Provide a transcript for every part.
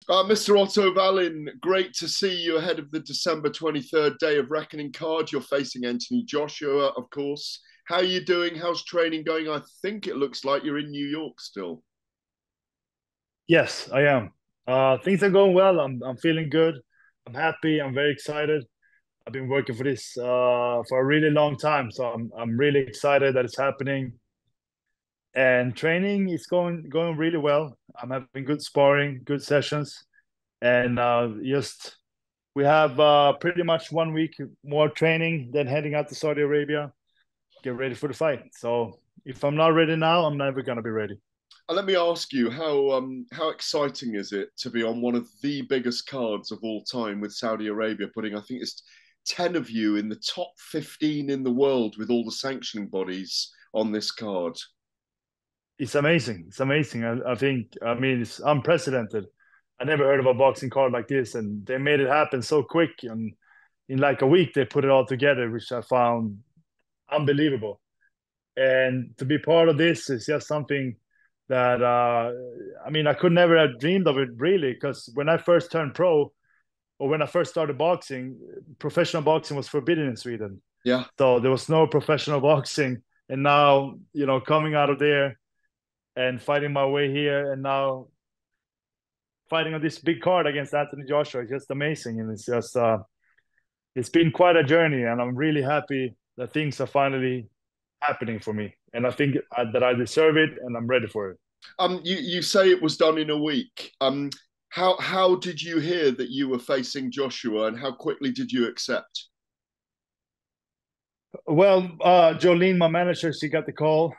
Mr. Otto Wallin, great to see you ahead of the December 23rd Day of Reckoning card. You're facing Anthony Joshua, of course. How are you doing? How's training going? I think it looks like you're in New York still. Yes, I am. Things are going well. I'm feeling good. I'm happy. I'm very excited. I've been working for this for a really long time, so I'm really excited that it's happening. And training is going really well. I'm having good sparring, good sessions, and just we have pretty much 1 week more training, then heading out to Saudi Arabia, get ready for the fight. So if I'm not ready now, I'm never gonna be ready. Let me ask you, how exciting is it to be on one of the biggest cards of all time with Saudi Arabia putting, I think it's 10 of you in the top 15 in the world with all the sanctioning bodies on this card? It's amazing. It's amazing. I think, I mean, it's unprecedented. I never heard of a boxing card like this, and they made it happen so quick. And in like a week, they put it all together, which I found unbelievable. And to be part of this is just something that, I mean, I could never have dreamed of it really, because when I first turned pro, or when I first started boxing, professional boxing was forbidden in Sweden. Yeah. So there was no professional boxing. And now, coming out of there and fighting my way here, and now fighting on this big card against Anthony Joshua is just amazing. And it's been quite a journey, and I'm really happy that things are finally happening for me. And I think that I deserve it, and I'm ready for it. You say it was done in a week. How did you hear that you were facing Joshua, and how quickly did you accept? Well, Jolene, my manager, she got the call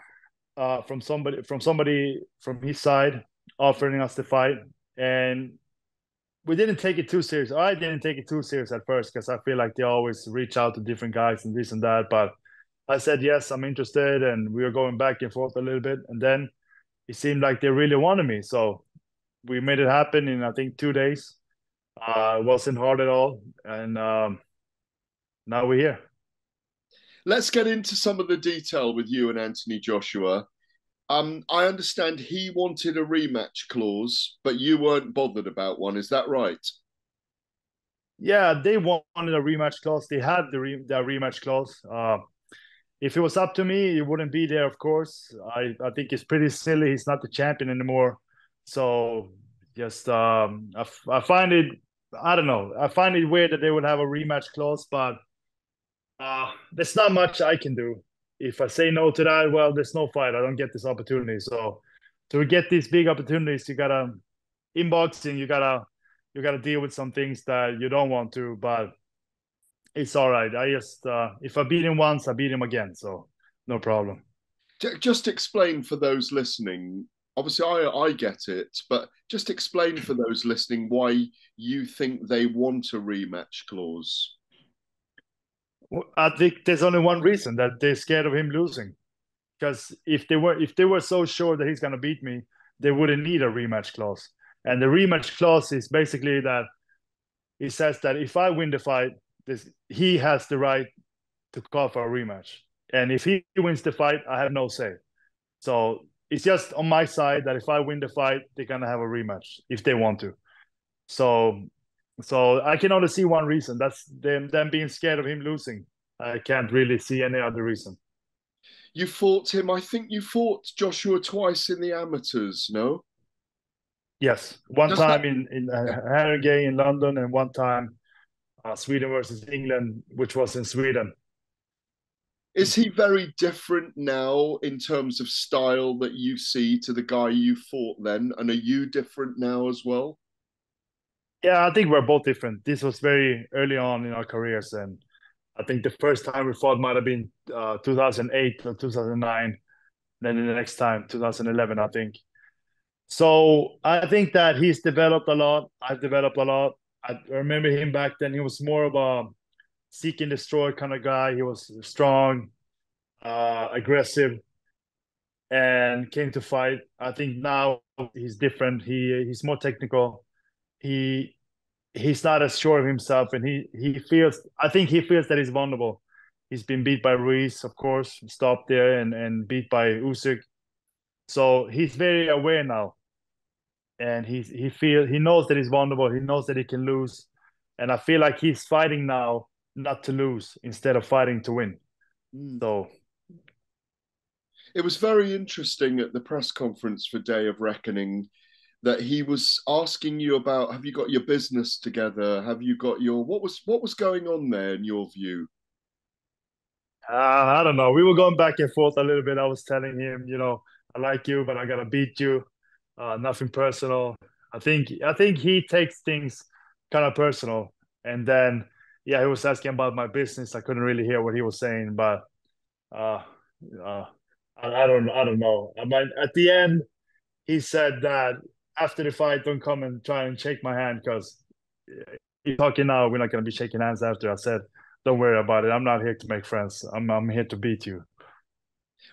from somebody from his side offering us the fight, and we didn't take it too serious. I didn't take it too serious at first because I feel like they always reach out to different guys and this and that. But I said yes, I'm interested, and we were going back and forth a little bit, and then it seemed like they really wanted me, so we made it happen in I think 2 days. It wasn't hard at all, and now we're here. Let's get into some of the detail with you and Anthony Joshua. I understand he wanted a rematch clause, but you weren't bothered about one. Is that right? Yeah, they wanted a rematch clause. They had the rematch clause. If it was up to me, it wouldn't be there, of course. I think it's pretty silly. He's not the champion anymore. So just I find it, I don't know. I find it weird that they would have a rematch clause, but there's not much I can do. If I say no to that, well, there's no fight. I don't get this opportunity. So to get these big opportunities, you gotta in boxing, you gotta deal with some things that you don't want to, but it's all right. I just if I beat him once, I beat him again, so no problem. Just explain for those listening. Obviously, I get it, but just explain for those listening why you think they want a rematch clause. I think there's only one reason, that they're scared of him losing. Because if they were so sure that he's gonna beat me, they wouldn't need a rematch clause. And the rematch clause is basically that it says that if I win the fight, he has the right to call for a rematch. And if he wins the fight, I have no say. So it's just on my side that if I win the fight, they're gonna have a rematch if they want to. So so I can only see one reason. That's them being scared of him losing. I can't really see any other reason. You fought him. I think you fought Joshua twice in the amateurs. No, Yes, one does that? time in Harrogate in London, and one time Sweden versus England, which was in Sweden. Is he very different now in terms of style that you see to the guy you fought then? And are you different now as well? Yeah, I think we're both different. This was very early on in our careers, and I think the first time we fought might have been 2008 or 2009. Then the next time, 2011, I think. So I think that he's developed a lot. I've developed a lot. I remember him back then. He was more of a seek and destroy kind of guy. He was strong, aggressive, and came to fight. I think now he's different. He's more technical. He he's not as sure of himself, and he feels. I think he feels that he's vulnerable. He's been beat by Ruiz, of course, stopped there, and beat by Usyk. So he's very aware now. and he knows that he's vulnerable. He knows that he can lose, and I feel like he's fighting now not to lose instead of fighting to win. So it was very interesting at the press conference for Day of Reckoning that he was asking you about, have you got your business together? Have you got your what was going on there in your view? I don't know. We were going back and forth a little bit. I was telling him, I like you, but I gotta beat you. Nothing personal. I think he takes things kind of personal. And then, yeah, he was asking about my business. I couldn't really hear what he was saying, but uh, uh, I don't know. I mean, at the end, he said that after the fight, don't come and try and shake my hand because he's talking now. We're not gonna be shaking hands after. I said, don't worry about it. I'm not here to make friends. I'm here to beat you.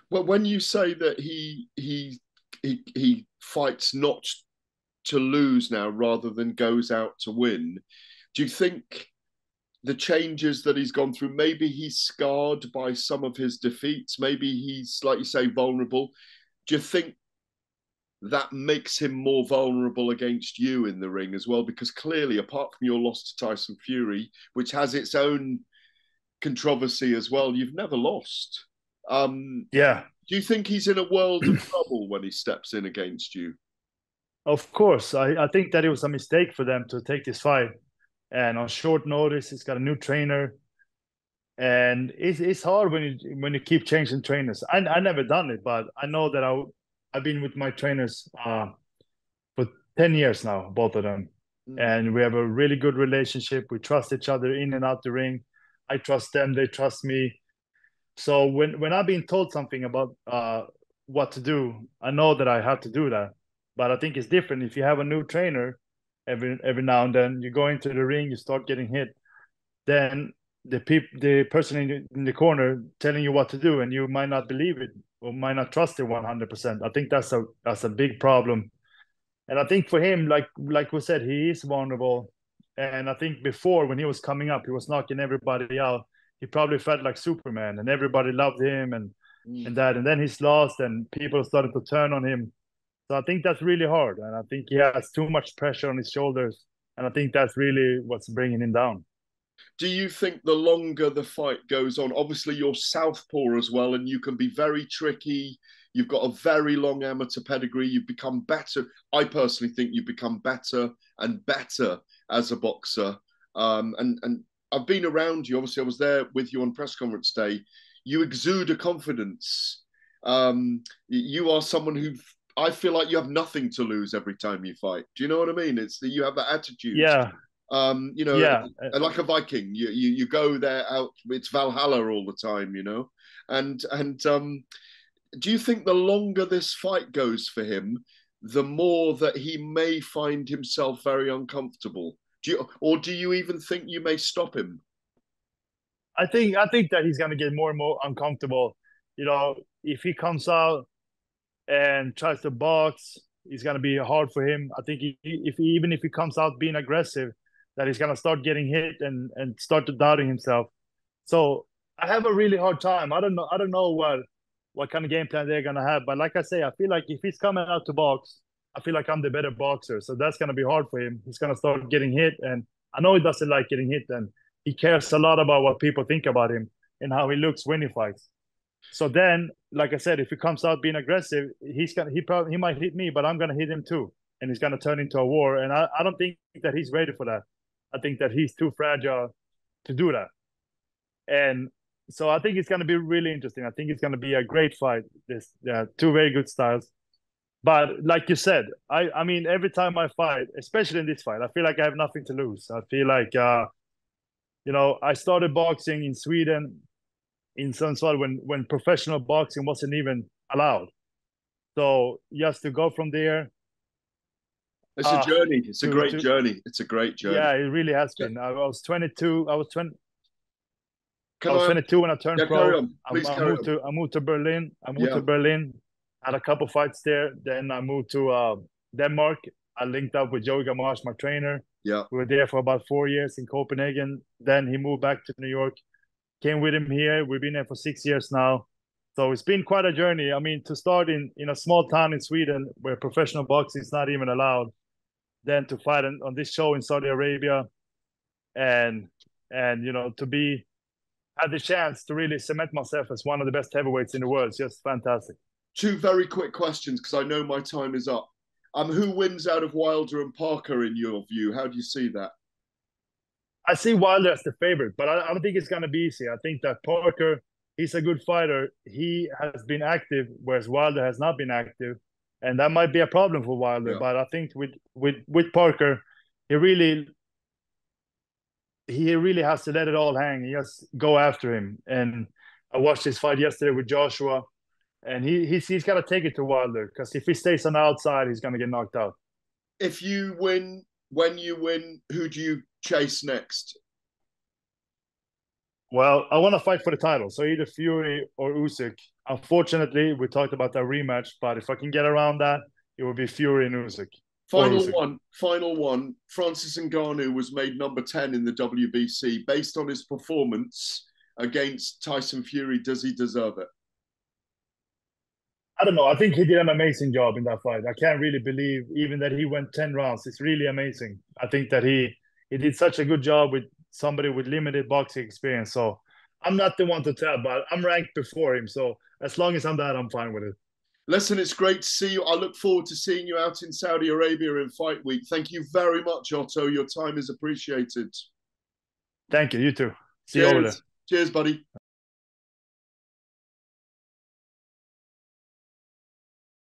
Well, when you say that he fights not to lose now rather than goes out to win, do you think the changes that he's gone through, maybe he's scarred by some of his defeats, maybe he's, like you say, vulnerable? Do you think that makes him more vulnerable against you in the ring as well? Because clearly, apart from your loss to Tyson Fury, which has its own controversy as well, you've never lost. Yeah, Do you think he's in a world of trouble when he steps in against you? of course. I think that it was a mistake for them to take this fight. And on short notice, he's got a new trainer. And it's hard when you keep changing trainers. I never done it, but I know that I've been with my trainers for 10 years now, both of them. And we have a really good relationship. We trust each other in and out the ring. I trust them, they trust me. So when I've been told something about what to do, I know that I have to do that. But I think it's different if you have a new trainer every now and then. You go into the ring, you start getting hit, then the person in the corner telling you what to do, and you might not believe it or might not trust it 100%. I think that's a big problem. And I think for him, like we said, he is vulnerable. And I think before, when he was coming up, he was knocking everybody out. He probably felt like Superman, and everybody loved him, and that. And then he's lost, and people started to turn on him. So I think that's really hard, and I think he has too much pressure on his shoulders, and I think that's really what's bringing him down. Do you think the longer the fight goes on, obviously you're southpaw as well, and you can be very tricky. You've got a very long amateur pedigree. You've become better. I personally think you've become better and better as a boxer. And I've been around you. Obviously, I was there with you on press conference day. You exude a confidence. You are someone who I feel like you have nothing to lose every time you fight. Do you know what I mean? It's that you have that attitude. Yeah, You know, yeah. like a Viking, you go there out. It's Valhalla all the time, and do you think the longer this fight goes for him, the more that he may find himself very uncomfortable? Do you even think you may stop him? I think that he's gonna get more and more uncomfortable. If he comes out and tries to box, it's gonna be hard for him. I think even if he comes out being aggressive, that he's gonna start getting hit and start to doubting himself. So I have a really hard time. I don't know what kind of game plan they're gonna have. But like I say, I feel like if he's coming out to box, I feel like I'm the better boxer. So that's gonna be hard for him. He's gonna start getting hit, and I know he doesn't like getting hit, and he cares a lot about what people think about him and how he looks when he fights. So then, like I said, if he comes out being aggressive, he might hit me, but I'm gonna hit him too, and it's gonna turn into a war. And I don't think that he's ready for that. I think that he's too fragile to do that. And so I think it's going to be really interesting. I think it's going to be a great fight. This two very good styles. But like you said, I mean, every time I fight, especially in this fight, I feel like I have nothing to lose. I feel like, I started boxing in Sweden in Sundsvall when professional boxing wasn't even allowed. So just to go from there. It's a journey. It's a great to journey. It's a great journey. Yeah, it really has been. I was 22. I was 20. Can I was 22 when I turned yeah, pro. carry on. Please carry on. I moved to Berlin. To Berlin, had a couple fights there. Then I moved to Denmark. I linked up with Joey Gamache, my trainer. Yeah. We were there for about 4 years in Copenhagen. Then he moved back to New York. Came with him here. We've been there for 6 years now. So it's been quite a journey. I mean, to start in a small town in Sweden where professional boxing is not even allowed, then to fight on this show in Saudi Arabia, and you know, to be had the chance to really cement myself as one of the best heavyweights in the world. It's just fantastic. Two very quick questions because I know my time is up. Who wins out of Wilder and Parker in your view? How do you see that? I see Wilder as the favorite, but I don't think it's going to be easy. I think that Parker, he's a good fighter. He has been active, whereas Wilder has not been active, and that might be a problem for Wilder. Yeah. But I think with Parker, he really has to let it all hang. He has to go after him. And I watched his fight yesterday with Joshua, and he's got to take it to Wilder, because if he stays on the outside, he's going to get knocked out. If you win, when you win, who do you chase next? Well, I want to fight for the title, so either Fury or Usyk. Unfortunately, we talked about that rematch, but if I can get around that, it would be Fury and Usyk. Final one. Francis Ngannou was made number 10 in the WBC. Based on his performance against Tyson Fury, does he deserve it? I don't know. I think he did an amazing job in that fight. I can't really believe even that he went 10 rounds. It's really amazing. I think that he did such a good job with somebody with limited boxing experience. So I'm not the one to tell, but I'm ranked before him. So as long as I'm that, I'm fine with it. Listen, it's great to see you. I look forward to seeing you out in Saudi Arabia in Fight Week. Thank you very much, Otto. Your time is appreciated. Thank you. You too. See you over there. Cheers, buddy.